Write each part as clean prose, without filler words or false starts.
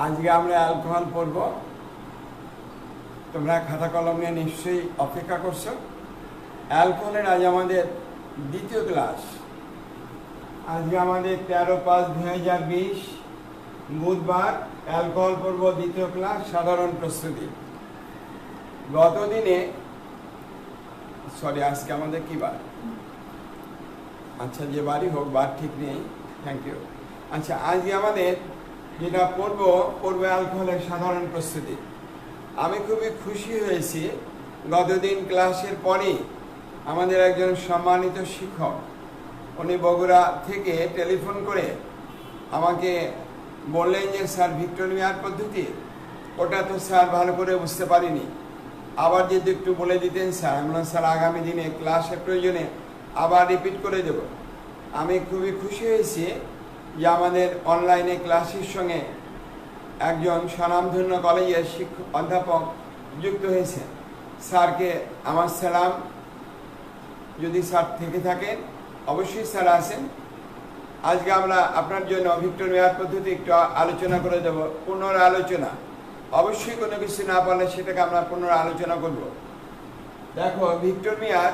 আজকে আমরা অ্যালকোহল পড়ব। তোমরা খাতা কলম নিয়ে নিশ্চয়ই অপেক্ষা করছো। অ্যালকোহলের আজ আমাদের দ্বিতীয় ক্লাস। আজকে আমাদের 13/5/2020 বুধবার। অ্যালকোহল পড়ব দ্বিতীয় ক্লাস, সাধারণ প্রস্তুতি। গতদিনে আজকে আমাদের কি বার? আচ্ছা, যে বারই হোক, বার ঠিক নেই, থ্যাংক ইউ। আচ্ছা, আজকে আমাদের যেটা পড়বো অ্যালকোহলের সাধারণ প্রস্তুতি। আমি খুবই খুশি হয়েছি, গতদিন ক্লাসের পরেই আমাদের একজন সম্মানিত শিক্ষক, উনি বগুড়া থেকে টেলিফোন করে আমাকে বললেন যে স্যার, ভিক্টোরিয়ার পদ্ধতি ওটা তো স্যার ভালো করে বুঝতে পারিনি, আবার যদি একটু বলে দিতেন স্যার। আমি বললাম, স্যার আগামী দিনে ক্লাসের প্রয়োজনে আবার রিপিট করে দেব। আমি খুবই খুশি হয়েছি যে আমাদের অনলাইনে ক্লাসের সঙ্গে একজন স্বনামধন্য কলেজের শিক্ষক অধ্যাপক যুক্ত হয়েছেন। স্যারকে আমার সালাম। যদি স্যার থেকে থাকেন অবশ্যই স্যার আসেন। আজকে আমরা আপনার জন্য ভিক্টোরিয়ার পদ্ধতি একটু আলোচনা করে দেব, পুনরালোচনা। অবশ্যই কোনো কিছু না পারলে সেটাকে আমরা পুনরালোচনা করব। দেখো, ভিক্টোরিয়ার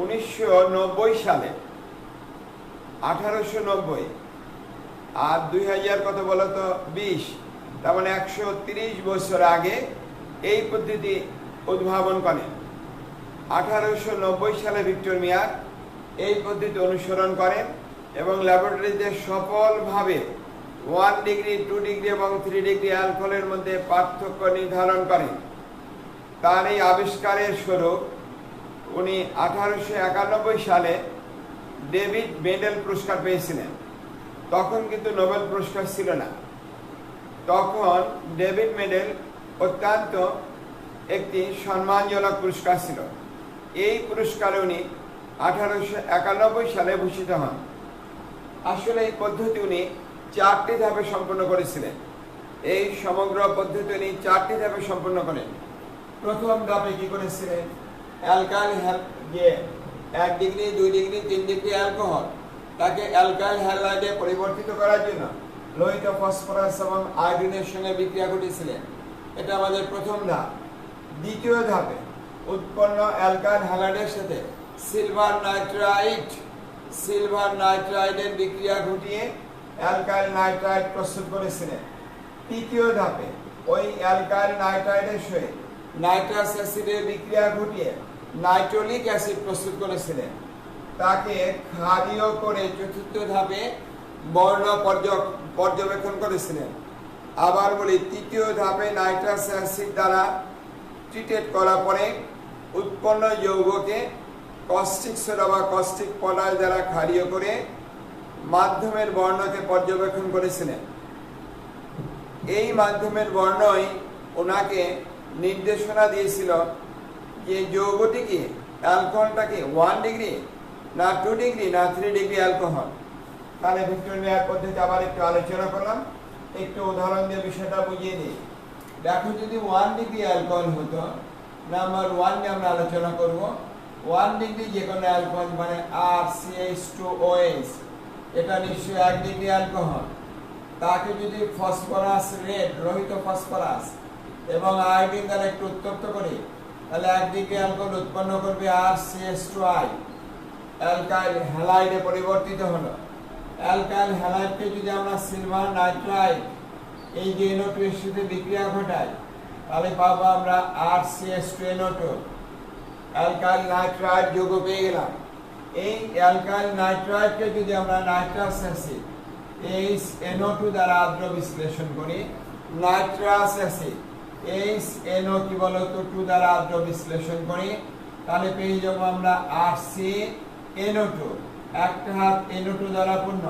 1990 সালে, 1890 আর 2000 কত বলো তো, 20, তার মানে 130 বছর আগে এই পদ্ধতি উদ্ভাবন করেন। 1890 সালে ভিক্টোরিয়ার এই পদ্ধতি অনুসরণ করেন এবং ল্যাবরেটরিতে সফলভাবে 1 ডিগ্রি, 2 ডিগ্রি এবং 3 ডিগ্রি অ্যালকোহলের মধ্যে পার্থক্য নির্ধারণ করেন। তার এই আবিষ্কারের স্বরূপ উনি 1891 সালে ডেভিড মেডেল পুরস্কার পেয়েছিলেন। তখন কিন্তু নোবেল পুরস্কার ছিল না, তখন ডেভিড মেডেল অত্যন্ত একটি সম্মানজনক পুরস্কার ছিল। এই পুরস্কারে উনি 1891 সালে ভূষিত হন। আসলে এই পদ্ধতি উনি 4টি ধাপে সম্পন্ন করেছিলেন। এই সমগ্র পদ্ধতি উনি 4টি ধাপে সম্পন্ন করেন। প্রথম ধাপে কি করেছিলেন? অ্যালকাইল যে 1 ডিগ্রি, 2 ডিগ্রি, 3 ডিগ্রি অ্যালকোহল, তাকে অ্যালকাইল হ্যালাইডে পরিবর্তিত করার জন্য লোহিত ফসফরাস এবং আয়োডিনের সঙ্গে বিক্রিয়া ঘটিয়েছিলেন। এটা আমাদের প্রথম ধাপ। দ্বিতীয় ধাপে উৎপন্ন অ্যালকাইল হ্যালাইডের সাথে সিলভার নাইট্রাইডের বিক্রিয়া ঘটিয়ে অ্যালকাইল নাইট্রাইড প্রস্তুত করেছিলেন। তৃতীয় ধাপে ওই অ্যালকাইল নাইট্রাইডের সঙ্গে নাইট্রাস অ্যাসিডের বিক্রিয়া ঘটিয়ে নাইট্রোলিক অ্যাসিড প্রস্তুত করেছিলেন। তাকে ক্ষারীয় করে চতুর্থ ধাপে বর্ণ পর্যবেক্ষণ করেছিলেন। আবার বলি, তৃতীয় ধাপে নাইট্রাস অ্যাসিড দ্বারা ট্রিটেড করার পরে উৎপন্ন যৌগকে কস্টিক সোডা বা কস্টিক পটাশ দ্বারা ক্ষারীয় করে মাধ্যমের বর্ণকে পর্যবেক্ষণ করেছিলেন। এই মাধ্যমের বর্ণই ওনাকে নির্দেশনা দিয়েছিল যে যৌগটি কি, অ্যালকোহলটাকে 1 ডিগ্রি না 2 ডিগ্রি না 3 ডিগ্রি অ্যালকোহল। তাহলে ভিক্টোরিয়ার পদ্ধতি আবার একটু আলোচনা করলাম, একটু উদাহরণ দিয়ে বিষয়টা বুঝিয়ে দিই। দেখো, যদি 1 ডিগ্রি অ্যালকোহল হতো, নাম্বার 1 নিয়ে আমরা আলোচনা করব। 1 ডিগ্রি যে কোনো অ্যালকোহল মানে RCH2OH, এটা নিশ্চয়ই 1 ডিগ্রি অ্যালকোহল। তাকে যদি ফসফরাস রেড, লোহিত ফসফরাস এবং আয়োডিন দ্বারা একটু উত্তপ্ত করি, তাহলে 1 ডিগ্রি অ্যালকোহল উৎপন্ন করবে RCH2I, অ্যালকাইল হ্যালাইডে পরিবর্তিত হলো। অ্যালকাইল হ্যালাইডকে যদি আমরা সিলভার নাইট্রাইড এই যে NO2 এর সাথে বিক্রিয়া ঘটাই, তাহলে পাবো আমরা RCH2NO2, অ্যালকাইল নাইট্রাইড যৌগ পেয়ে গেলাম। এই অ্যালকাইল নাইট্রাইডকে যদি আমরা নাইট্রাস অ্যাসিড HNO2 দ্বারা আদ্র বিশ্লেষণ করি, নাইট্রাস অ্যাসিড HNO কি বলতো 2 দ্বারা আদ্র বিশ্লেষণ করি, তাহলে পেয়ে যাবো আমরা RCNO2। একটা হাত NO2 দ্বারা পূর্ণ,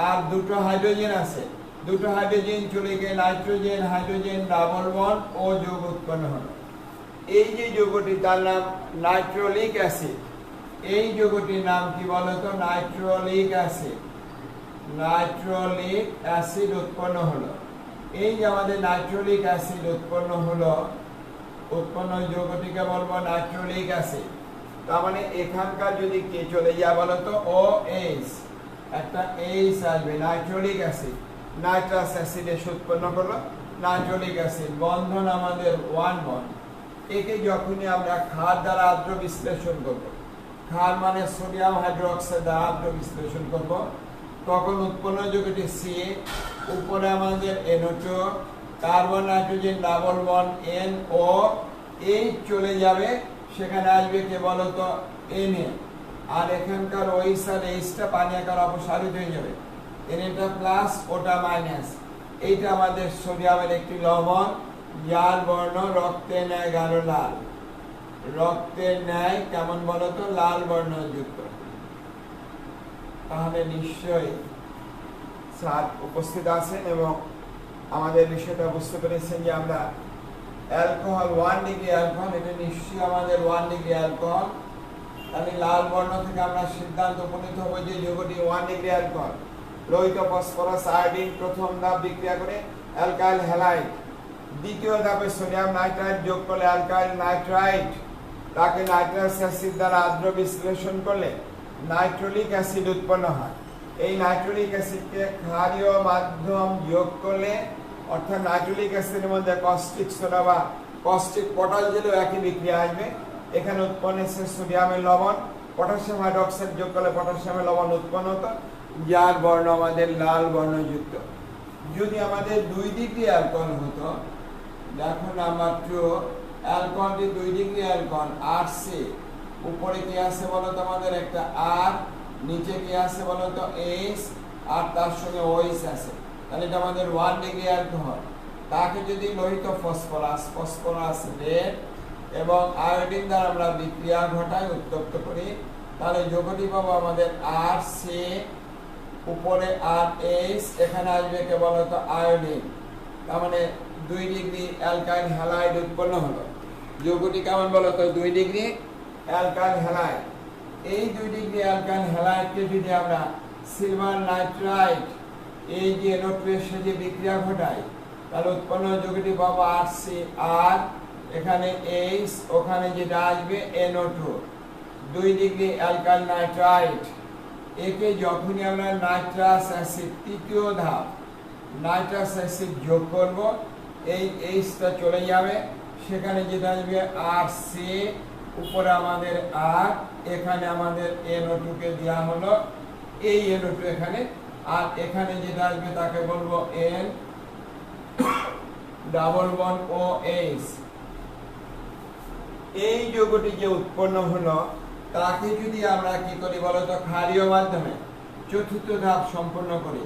আর দুটো হাইড্রোজেন আছে, দুটো হাইড্রোজেন চলে গিয়ে নাইট্রোজেন হাইড্রোজেন ডাবল বন্ড ও যৌগ উৎপন্ন হলো। এই যে যৌগটি, তার নাম নাইট্রোলিক অ্যাসিড। এই যৌগটির নাম কি বলতো? নাইট্রোলিক অ্যাসিড। নাইট্রোলিক অ্যাসিড উৎপন্ন হলো। এই যে আমাদের নাইট্রোলিক অ্যাসিড উৎপন্ন হলো, উৎপন্ন যৌগটিকে বলবো নাইট্রোলিক অ্যাসিড। তার মানে এখানকার যদি কে চলে যায় বলতো OH, একটা H আসবে, নাইট্রোলিক অ্যাসিড। নাইট্রাস অ্যাসিড এসে উৎপন্ন করলো নাইট্রোলিক অ্যাসিড, বন্ধন আমাদের 1 বন্ড। একে যখনই আমরা ক্ষার দ্বারা আদ্র বিশ্লেষণ করব, ক্ষার মানে সোডিয়াম হাইড্রোক্সাইড দ্বারা আদ্র বিশ্লেষণ করব, তখন উৎপন্ন যৌগটি সি, উপরে আমাদের NO2, carbon nitrogen double bond NO, এই চলে যাবে, সেখানে আসবে কে বলতো Na, আর এখানকার OH আর Hটা পানি আকার অপসারিত হয়ে যাবে, Na প্লাস ওটা মাইনাস। এইটা আমাদের সোডিয়ামের একটি লবণ, যার বর্ণ রক্তের ন্যায় গাঢ় লাল, রক্তের ন্যায় কেমন বলতো লাল বর্ণযুক্ত। তাহলে নিশ্চয়ই স্যার উপস্থিত আছেন এবং আমাদের বিষয়টা বুঝতে পেরেছেন যে আমরা অ্যালকোহল 1 ডিগ্রি অ্যালকোহল, এটা নিশ্চয়ই আমাদের 1 ডিগ্রি অ্যালকোহল। তাহলে লাল বর্ণ থেকে আমরা সিদ্ধান্ত উপনীত হব যে যৌগটি 1 ডিগ্রি অ্যালকোহল। লোহিত ফসফরাস আয়োডিন প্রথম ধাপ বিক্রিয়া করে অ্যালকাইল হ্যালাইড, দ্বিতীয় ধাপে সোডিয়াম নাইট্রাইট যোগ করলে অ্যালকাইল নাইট্রাইট, তাকে নাইট্রাস অ্যাসিড দ্বারা আদ্র বিশ্লেষণ করলে নাইট্রোলিক অ্যাসিড উৎপন্ন হয়। এই নাইট্রোলিক অ্যাসিডকে ক্ষারীয় মাধ্যম যোগ করলে, অর্থাৎ নাইট্রোলিক অ্যাসিডের মধ্যে কস্টিক সোডা বা কস্টিক পটাশ দিলেও একই বিক্রিয়া আসবে। এখানে উৎপন্ন হচ্ছে সোডিয়ামের লবণ, পটাশিয়াম হাইড্রোক্সাইড যোগ করলে পটাশিয়ামের লবণ উৎপন্ন হতো, যার বর্ণ আমাদের লাল বর্ণযুক্ত। যদি আমাদের 2 ডিগ্রি অ্যালকোহল হতো, দেখো নাম্বার 2, অ্যালকোহলটি 2 ডিগ্রি অ্যালকোহল, আর সি, উপরে কি আছে বলতো আমাদের একটা আর, নিচে কি আছে বলতো এইচ, আর তার সঙ্গে ওএইচ আছে, তাহলে এটা আমাদের 1 ডিগ্রি অ্যালকোহল। তাকে যদি লোহিত ফসফরাস রেড এবং আয়োডিন দ্বারা আমরা বিক্রিয়া ঘটাই, উত্তপ্ত করি, তাহলে যৌগটি পাবো আমাদের আর সি, উপরে আর এইচ, এখানে আসবে কে বলতো আয়োডিন। তার মানে 2 ডিগ্রি অ্যালকাইল হ্যালাইড উৎপন্ন হলো। যৌগটি কেমন বলতো 2 ডিগ্রি অ্যালকাইল হ্যালাইড। এই 2 ডিগ্রি অ্যালকাইল হ্যালাইডকে যদি আমরা সিলভার নাইট্রাইট, এই যে NO2 এর সাথে বিক্রিয়া ঘটাই, তাহলে উৎপন্ন যৌগটি পাবো আর সি, আর এখানে এইচ, ওখানে যেটা আসবে NO2, 2 ডিগ্রি অ্যালকাইল নাইট্রাইট। একে যখনই আমরা নাইট্রাস অ্যাসিড, তৃতীয় ধাপ নাইট্রাস অ্যাসিড যোগ করব, এই এইচটা চলে যাবে, সেখানে যেটা আসবে আর সি, উপরে আমাদের আর, এখানে আমাদের NO2 কে দেওয়া হলো, এই NO2 এখানে, আর এখানে যেটা আসবে তাকে বলবো N ডাবল বন্ড OH। এই যৌগটি যে উৎপন্ন হলো, তাকে যদি আমরা কি করি বলতো ক্ষারীয় মাধ্যমে চতুর্থ ধাপ সম্পন্ন করি,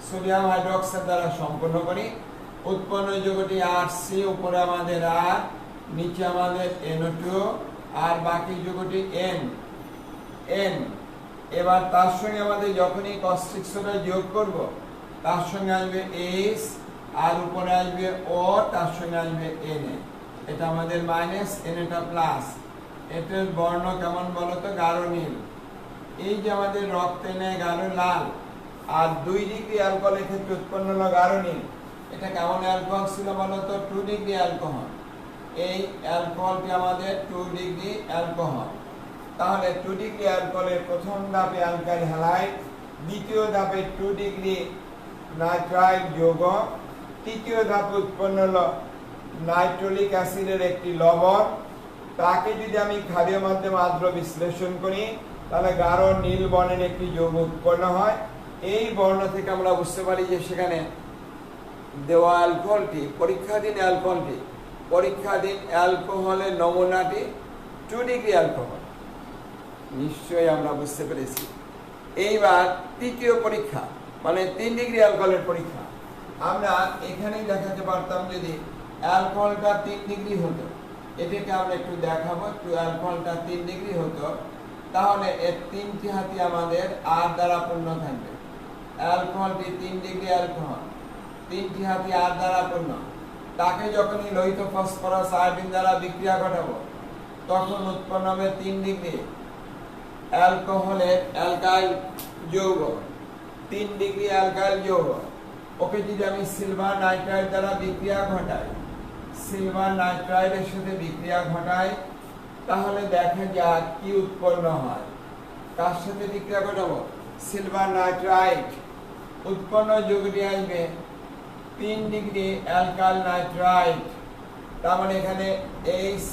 সোডিয়াম হাইড্রোক্সাইড দ্বারা সম্পন্ন করি, উৎপন্ন যৌগটি আর সি, উপরে আমাদের আর, নিচে আমাদের NO2, আর বাকি যৌগটি N। এবার তার সঙ্গে আমাদের যখনই কস্টিক সোডা যোগ করব, তার সঙ্গে আসবে এইচ, আর উপরে আসবে ও, তার সঙ্গে আসবে Na, এটা আমাদের মাইনাস, Naটা প্লাস। এটার বর্ণ কেমন বলতো গাঢ় নীল। এই যে আমাদের রক্তে নেয় গাঢ় লাল, আর 2 ডিগ্রি অ্যালকোহলের ক্ষেত্রে উৎপন্ন হলো গাঢ় নীল। এটা কেমন অ্যালকোহল ছিল বলতো 2 ডিগ্রি অ্যালকোহল। এই অ্যালকোহলটি আমাদের 2 ডিগ্রি অ্যালকোহল। তাহলে 2 ডিগ্রি অ্যালকোহলের প্রথম ধাপে অ্যালকাইল হ্যালাইড, দ্বিতীয় ধাপে 2 ডিগ্রি নাইট্রাইট যৌগ, তৃতীয় ধাপে উৎপন্ন হলো নাইট্রোলিক অ্যাসিডের একটি লবণ। তাকে যদি আমি ক্ষারীয় মাধ্যমে আদ্র বিশ্লেষণ করি, তাহলে গাঢ় নীল বর্ণের একটি যৌগ উৎপন্ন হয়। এই বর্ণ থেকে আমরা বুঝতে পারি যে সেখানে দেওয়া অ্যালকোহলটি, পরীক্ষাধীন অ্যালকোহলের নমুনাটি 2 ডিগ্রি অ্যালকোহল। নিশ্চয়ই আমরা বুঝতে পেরেছি। এইবার তৃতীয় পরীক্ষা, মানে 3 ডিগ্রি অ্যালকোহলের পরীক্ষা। আমরা এখানেই দেখাতে পারতাম যদি অ্যালকোহলটা 3 ডিগ্রি হতো, এটাকে আমরা একটু দেখাবো, অ্যালকোহলটা 3 ডিগ্রি হতো, তাহলে এর 3টি হাতি আমাদের আর দ্বারা পূর্ণ থাকবে। অ্যালকোহলটি 3 ডিগ্রি অ্যালকোহল, 3টি হাতি আর দ্বারা পূর্ণ। তাকে যখনই লোহিত ফসফরাস আয়োডিন দ্বারা বিক্রিয়া ঘটাবো, তখন উৎপন্ন হবে 3 ডিগ্রি অ্যালকোহলের অ্যালকাইল যৌগ, 3 ডিগ্রি অ্যালকাইল যৌগ। ওকে যদি আমি সিলভার নাইট্রাইট দ্বারা বিক্রিয়া ঘটাই, সিলভার নাইট্রাইটের সাথে বিক্রিয়া ঘটাই, তাহলে দেখা যাক কি উৎপন্ন হয়। কার সাথে বিক্রিয়া ঘটাবো? সিলভার নাইট্রাইট, উৎপন্ন যৌগটি আসবে 3 ডিগ্রি অ্যালকাইল নাইট্রাইট। তার মানে এখানে এইচ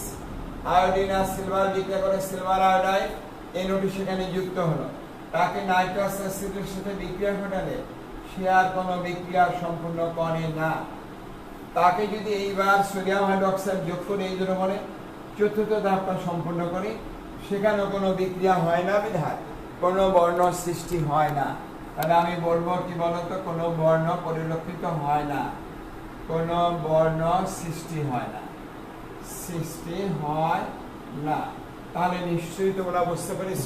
আয়োডিন আর সিলভার বিক্রিয়া করে সিলভার আয়োডাইড NO2 সেখানে যুক্ত হলো। তাকে নাইট্রাস অ্যাসিডের সাথে বিক্রিয়া ঘটালে সে আর কোনো বিক্রিয়া সম্পূর্ণ করে না। তাকে যদি এইবার সোডিয়াম হাইড্রোক্সাইড যোগ করে এই দ্রবণে চতুর্থ ধাপটা সম্পূর্ণ করি, সেখানে কোনো বিক্রিয়া হয় না বিধায় কোনো বর্ণ সৃষ্টি হয় না। তাহলে আমি বলবো কি বলতো, কোনো বর্ণ পরিলক্ষিত হয় না, কোনো বর্ণ সৃষ্টি হয় না, সৃষ্টি হয় না। তাহলে নিশ্চয়ই তোমরা বুঝতে পেরেছ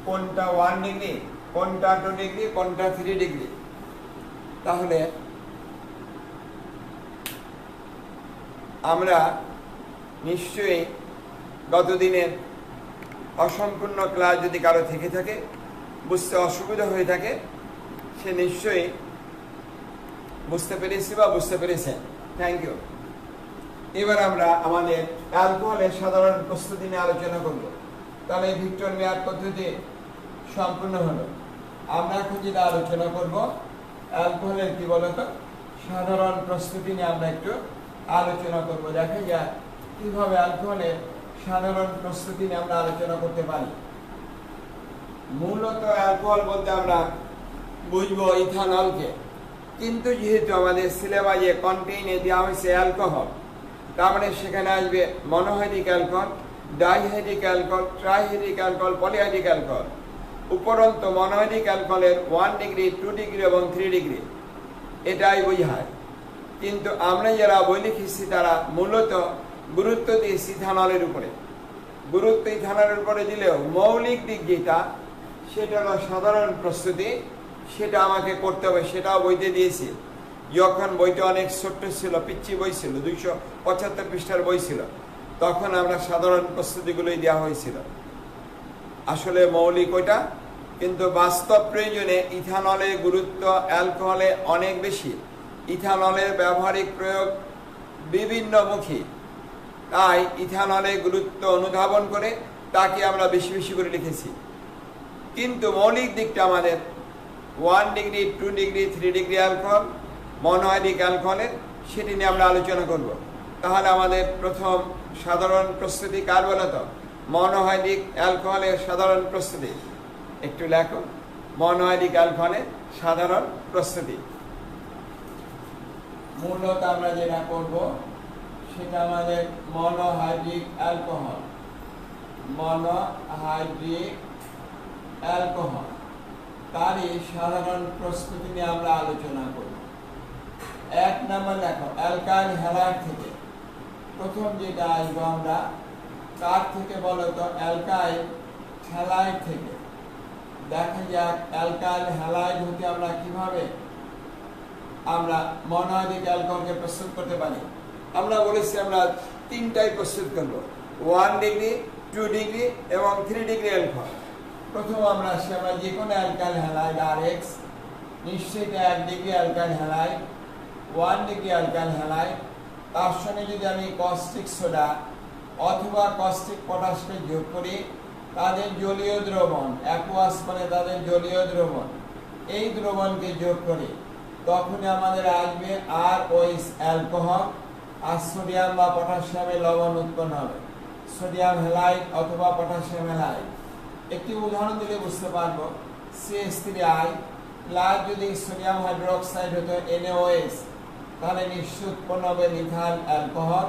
কোনটা 1 ডিগ্রি, কোনটা 2 ডিগ্রি, কোনটা 3 ডিগ্রি। তাহলে আমরা নিশ্চয়ই গতদিনের অসম্পূর্ণ ক্লাস যদি কারো থেকে থাকে, বুঝতে অসুবিধা হয়ে থাকে, সে নিশ্চয়ই বুঝতে পেরেছি বা বুঝতে পেরেছেন। Thank you. এবার আমরা আমাদের অ্যালকোহলের সাধারণ প্রস্তুতি নিয়ে আলোচনা করব। তাহলে ভিক্টর মেয়ার পদ্ধতি সম্পূর্ণ হলো। আমরা এখন যেটা আলোচনা করব অ্যালকোহলের কি বলতো সাধারণ প্রস্তুতি নিয়ে আমরা একটু আলোচনা করব। দেখা যাক কিভাবে অ্যালকোহলের সাধারণ প্রস্তুতি নিয়ে আমরা আলোচনা করতে পারি। মূলত অ্যালকোহল বলতে আমরা বুঝবো ইথানলকে, কিন্তু যেহেতু আমাদের সিলেবাসে কন্টেইনে দেওয়া হয়েছে অ্যালকোহল, তার মানে সেখানে আসবে monohydric alcohol, dihydric alcohol, trihydric alcohol, polyhydric alcohol. উপরন্ত মনোহাইড্রিক অ্যালকোহলের 1 ডিগ্রি, 2 ডিগ্রি এবং 3 ডিগ্রি এটাই বোঝায়। কিন্তু আমরা যারা বই লিখেছি তারা মূলত গুরুত্ব দিয়েছি ইথানলের উপরে। গুরুত্ব ইথানলের উপরে দিলেও মৌলিক দিক যেটা, সেটা হলো সাধারণ প্রস্তুতি, সেটা আমাকে করতে হবে, সেটাও বইতে দিয়েছি। যখন বইটা অনেক ছোট্ট ছিল, পিচ্ছি বই ছিল, 275 পৃষ্ঠার বই ছিল, তখন আমরা সাধারণ প্রস্তুতিগুলোই দেওয়া হয়েছিল। আসলে মৌলিক ওইটা, কিন্তু বাস্তব প্রয়োজনে ইথানলের গুরুত্ব অ্যালকোহলে অনেক বেশি। ইথানলের ব্যবহারিক প্রয়োগ বিভিন্নমুখী, তাই ইথানলের গুরুত্ব অনুধাবন করে তাকে আমরা বেশি বেশি করে লিখেছি। কিন্তু মৌলিক দিকটা আমাদের 1 degree, 2 degree, 3 degree alcohol, monohydric অ্যালকোহলের, সেটি নিয়ে আমরা আলোচনা করব। তাহলে আমাদের প্রথম সাধারণ প্রস্তুতি কার বলতো? মনোহাইড্রিক অ্যালকোহলের সাধারণ প্রস্তুতি। একটু লেখো, মনোহাইড্রিক অ্যালকোহলের সাধারণ প্রস্তুতি। মূলত আমরা যেটা করব সেটা আমাদের মনোহাইড্রিক অ্যালকোহল, মনোহাইড্রিক অ্যালকোহল, তারই সাধারণ প্রস্তুতি নিয়ে আমরা আলোচনা করব। 1 নম্বর লেখো, অ্যালকাইল হ্যালাইড থেকে প্রথম যেটা আসবো আমরা, কার থেকে বলতো? অ্যালকাইল হ্যালাইড থেকে। দেখা যাক অ্যালকাইল হ্যালাইড হতে আমরা কিভাবে আমরা মনোহাইড্রিক অ্যালকোহলকে প্রস্তুত করতে পারি। আমরা বলেছি আমরা 3টাই প্রস্তুত করব, 1 ডিগ্রি, 2 ডিগ্রি এবং 3 ডিগ্রি অ্যালকোহল। প্রথম আমরা আসি, আমরা যে কোনো অ্যালকাইল হ্যালাইড RX, নিশ্চয়ই 1 degree alkyl halide, 1 degree alkyl halide, তার সঙ্গে যদি আমি কস্টিক সোডা অথবা কস্টিক পটাশকে যোগ করি, তাদের জলীয় দ্রবণ অ্যাকুয়াস মানে তাদের জলীয় দ্রবণ, এই দ্রবণকে যোগ করি, তখন আমাদের আসবে ROH অ্যালকোহল, আর সোডিয়াম বা পটাশিয়ামের লবণ উৎপন্ন হবে, সোডিয়াম হ্যালাইড অথবা পটাশিয়াম হ্যালাইড। একটি উদাহরণ দিলে বুঝতে পারবো, CH3I প্লাস যদি সোডিয়াম হাইড্রোক্সাইড হতো NaOH, তাহলে নিশ্চয় উৎপন্ন হবে মিথাইল অ্যালকোহল,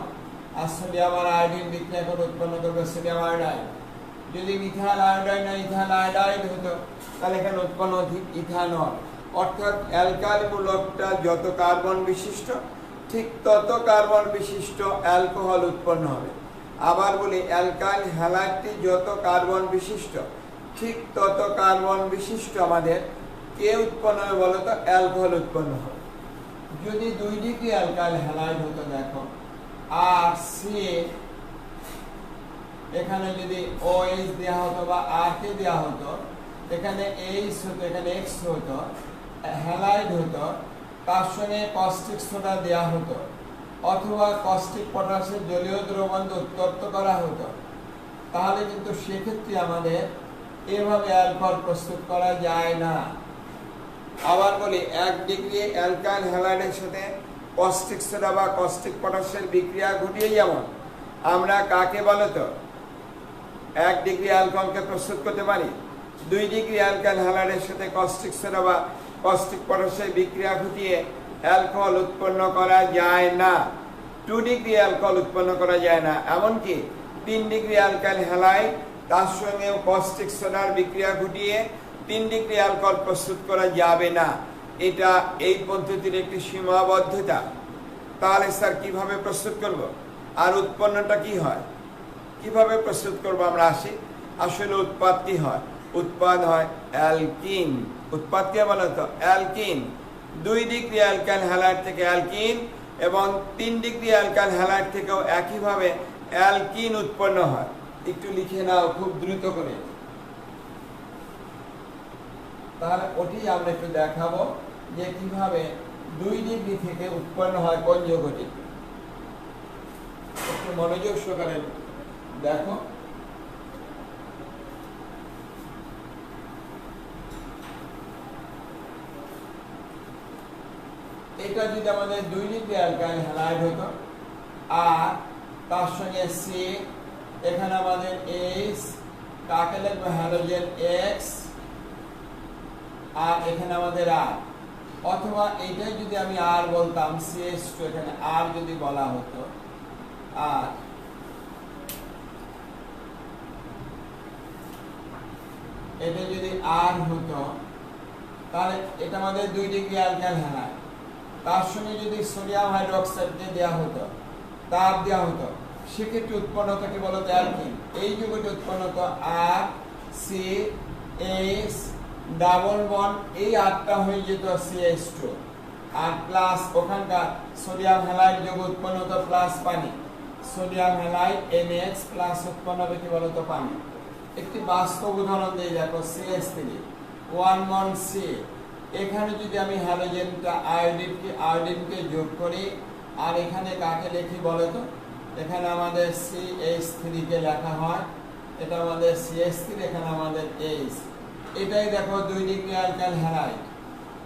আর সোডিয়াম আর আয়োডিন বিক্রিয়া করে উৎপন্ন করবে সোডিয়াম আয়োডাইড। যদি মিথাইল আয়োডাইড না ইথাইল আয়োডাইড হতো, তাহলে এখানে উৎপন্ন হতো ইথানল। অর্থাৎ অ্যালকাইল মূলকটা যত কার্বন বিশিষ্ট, ঠিক তত কার্বন বিশিষ্ট অ্যালকোহল উৎপন্ন হবে। আবার বলি, অ্যালকাইল হ্যালাইডটি যত কার্বন বিশিষ্ট, ঠিক তত কার্বন বিশিষ্ট আমাদের কে উৎপন্ন হবে বলতো? অ্যালকোহল উৎপন্ন হবে। যদি 2 ডিগ্রি অ্যালকাইল হ্যালাইড হতো, দেখো, আর সি এখানে যদি OH দেওয়া হতো বা R কে দেওয়া হতো, এখানে H হতো, এখানে X হতো, হ্যালাইড হতো, তার সঙ্গে কস্টিক সোডা দেওয়া হতো, অথবা কস্টিক পটাশের জলীয় দ্রবণ উত্তপ্ত করা হতো, তাহলে কিন্তু সেক্ষেত্রে আমাদের এভাবে অ্যালকোহল প্রস্তুত করা যায় না। আবার বলি 1 ডিগ্রি অ্যালকাইল হ্যালাইডের সাথে কস্টিক সোডা বা কস্টিক পটাশের বিক্রিয়া ঘটিয়ে যেমন আমরা কাকে বলো তো 1 ডিগ্রি অ্যালকোহলকে প্রস্তুত করতে পারি, 2 ডিগ্রি অ্যালকাইল হ্যালাইডের সাথে কস্টিক সোডা বা কস্টিক পটাশের বিক্রিয়া ঘটিয়ে অ্যালকোহল উৎপন্ন করা যায় না। 2 ডিগ্রি অ্যালকোহল উৎপন্ন করা যায় না। এমনকি 3 ডিগ্রি অ্যালকাইল হ্যালাইড তার সঙ্গে কস্টিক সোডার বিক্রিয়া ঘটিয়ে 3 ডিগ্রি অ্যালকোহল প্রস্তুত করা যাবে না। এটা এই পদ্ধতির একটি সীমাবদ্ধতা। তাহলে স্যার কিভাবে প্রস্তুত করব, আর উৎপন্নটা কি হয়, কিভাবে প্রস্তুত করব আমরা আসি। আসলে উৎপাদ কি হয়, উৎপাদ হয় অ্যালকিন। উৎপাদ কে বলে তো অ্যালকিন। 2 ডিগ্রি অ্যালকাইল হ্যালাইড থেকে অ্যালকিন এবং 3 ডিগ্রি অ্যালকাইল হ্যালাইড থেকেও একইভাবে অ্যালকিন উৎপন্ন হয়। একটু লিখে নাও খুব দ্রুত করে, তাহলে ওটি আমরা একটু দেখাবো যে কিভাবে 2 ডিগ্রি থেকে উৎপন্ন হয় কোন যৌগটি। একটু মনোযোগ সহকারে দেখো। এটা যদি আমাদের 2 ডিগ্রি অ্যালকাইল হ্যালাইড হতো আর তার সঙ্গে সি, এখানে আমাদের এইচ, কাকে লিখবো হ্যালোজেন এক্স, আর এখানে আমাদের আর, অথবা এইটাই যদি আমি আর বলতাম CH2, এখানে আর যদি বলা হতো আর, এটা যদি আর হতো তাহলে এটা আমাদের 2 ডিগ্রি অ্যালকাইল হ্যালাইড। তার সঙ্গে যদি সোডিয়াম হাইড্রোক্সাইডকে দেওয়া হতো, তাপ দেওয়া হতো, সেক্ষেত্রে উৎপন্ন হতো কি বলতো অ্যালকিন। এই যৌগটি উৎপন্ন হতো আর সি এইচ ডাবল বন্ড, এই আটটা হয়ে যেত CH2 আর প্লাস ওখানকার সোডিয়াম হ্যালাইড যৌগ উৎপন্ন হতো প্লাস পানি, সোডিয়াম হ্যালাইড NH প্লাস উৎপন্ন হবে কি বলতো পানি। একটি বাস্তব উদাহরণ দিয়ে দেখো, CH3 1 বন্ড C, এখানে যদি আমি হ্যালোজেনটা আয়োডিনকে যোগ করি আর এখানে কাকে লিখি বলতো, এখানে আমাদের CH3 কে লেখা হয়, এটা আমাদের CH3, এখানে আমাদের H। এটাই দেখো 2 ডিগ্রি অ্যালকাইল হ্যালাইড।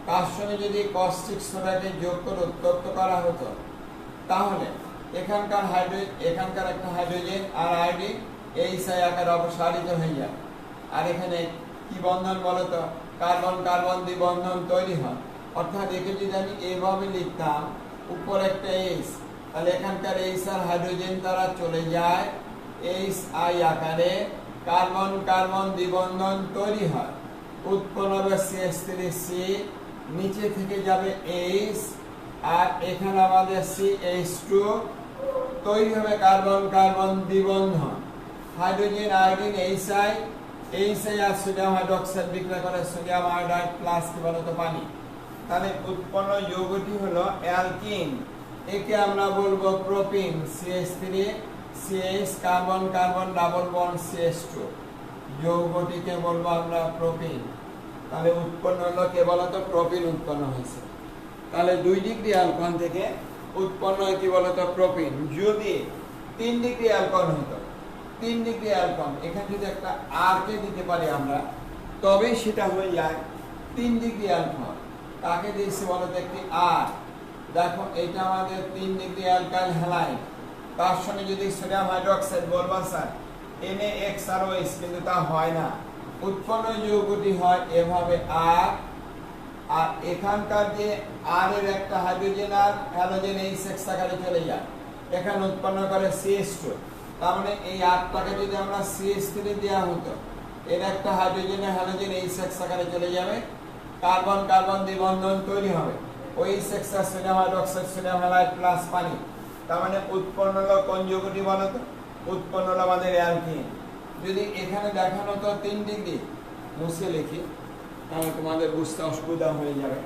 তার সঙ্গে যদি কস্টিক সোডাকে যোগ করে উত্তপ্ত করা হতো তাহলে এখানকার একটা হাইড্রোজেন আর আয়োডিন HI আকারে অপসারিত হয়ে যায়। আর এখানে কি বন্ধন বলতো, কার্বন কার্বন দ্বিবন্ধন তৈরি হয়। অর্থাৎ একে যদি আমি এভাবে লিখতাম, উপর একটা H, তাহলে এখানকার H আর হাইড্রোজেন তারা চলে যায় HI আকারে, কার্বন কার্বন দ্বিবন্ধন তৈরি হয়, উৎপন্ন হবে CH3C, নিচে থেকে যাবে H আর এখানে আমাদের CH2 তৈরি হবে কার্বন কার্বন দ্বিবন্ধন, হাইড্রোজেন আয়োডিন HI আর সোডিয়াম হাইড্রোক্সাইড বিক্রিয়া করে সোডিয়াম আয়োডাইড প্লাস কি বলতো পানি। তাহলে উৎপন্ন যৌগটি হলো অ্যালকিন। একে আমরা বলবো propene, CH3 CH carbon carbon double bond CH2, যৌগটিকে বলবো আমরা প্রোপিন। তাহলে উৎপন্ন হলো কে বলতো প্রোপিন উৎপন্ন হয়েছে। তাহলে 2 ডিগ্রি অ্যালকোহল থেকে উৎপন্ন হয় কি বলতো প্রোপিন। যদি 3 ডিগ্রি অ্যালকোহল হতো, 3 ডিগ্রি অ্যালকোহল, এখানে যদি একটা আর কে দিতে পারি আমরা, তবে সেটা হয়ে যায় 3 ডিগ্রি অ্যালকোহল। তাকে দিয়েছি বলতো একটি আর। দেখো এটা আমাদের 3 ডিগ্রি অ্যালকাইল হ্যালাইড, তার সঙ্গে যদি সোডিয়াম হাইড্রোক্সাইড বলবা স্যার NaXROH, কিন্তু তা হয় না। উৎপন্ন যৌগটি হয় এভাবে আর, আর এখানকার যে আর এর একটা হাইড্রোজেন আর হ্যালোজেন HX আকারে চলে যায়, এখানে উৎপন্ন করে CH2। তার মানে এই আরটাকে যদি আমরা CH3 দেওয়া হতো, এর একটা হাইড্রোজেন হ্যালোজেন HX আকারে চলে যাবে, কার্বন কার্বন দ্বিবন্ধন তৈরি হবে, ওই HX আর sodium hydroxide sodium halide plus পানি। তার মানে উৎপন্ন হলো কোন যৌগটি বলতো, উৎপন্ন হলো আমাদের অ্যালকিন। যদি এখানে দেখানো হতো 3 ডিগ্রি, মুছে লিখি তাহলে তোমাদের বুঝতে অসুবিধা হয়ে যাবে,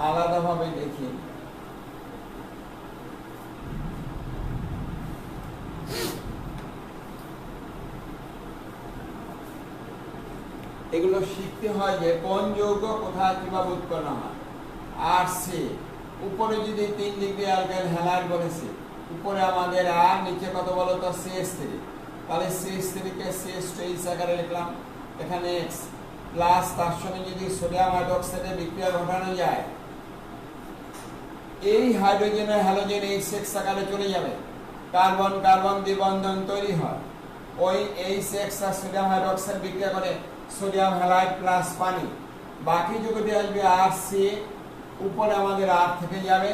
আলাদাভাবে দেখি। এগুলো শিখতে হয় যে কোন যৌগ কোথায় কিভাবে উৎপন্ন হয়। আর সি, উপরে যদি 3 ডিগ্রি অ্যালকাইল হ্যালাইড বলেছি, উপরে আমাদের আর, নিচে কত বলতো CH3, তাহলে CH3 কে CH2 আকারে লিখলাম, এখানে X, প্লাস তার সঙ্গে যদি সোডিয়াম হাইড্রোক্সাইডের বিক্রিয়া ঘটানো যায়, এই হাইড্রোজেনের হ্যালোজেন H6 আকারে চলে যাবে, কার্বন কার্বন দ্বিবন্ধন তৈরি হয়। ওই H6 আর সোডিয়াম হাইড্রোক্সাইড বিক্রিয়া করে সোডিয়াম হ্যালাইড প্লাস পানি, বাকি যুগটি আসবে Rc, উপরে আমাদের R থেকে যাবে,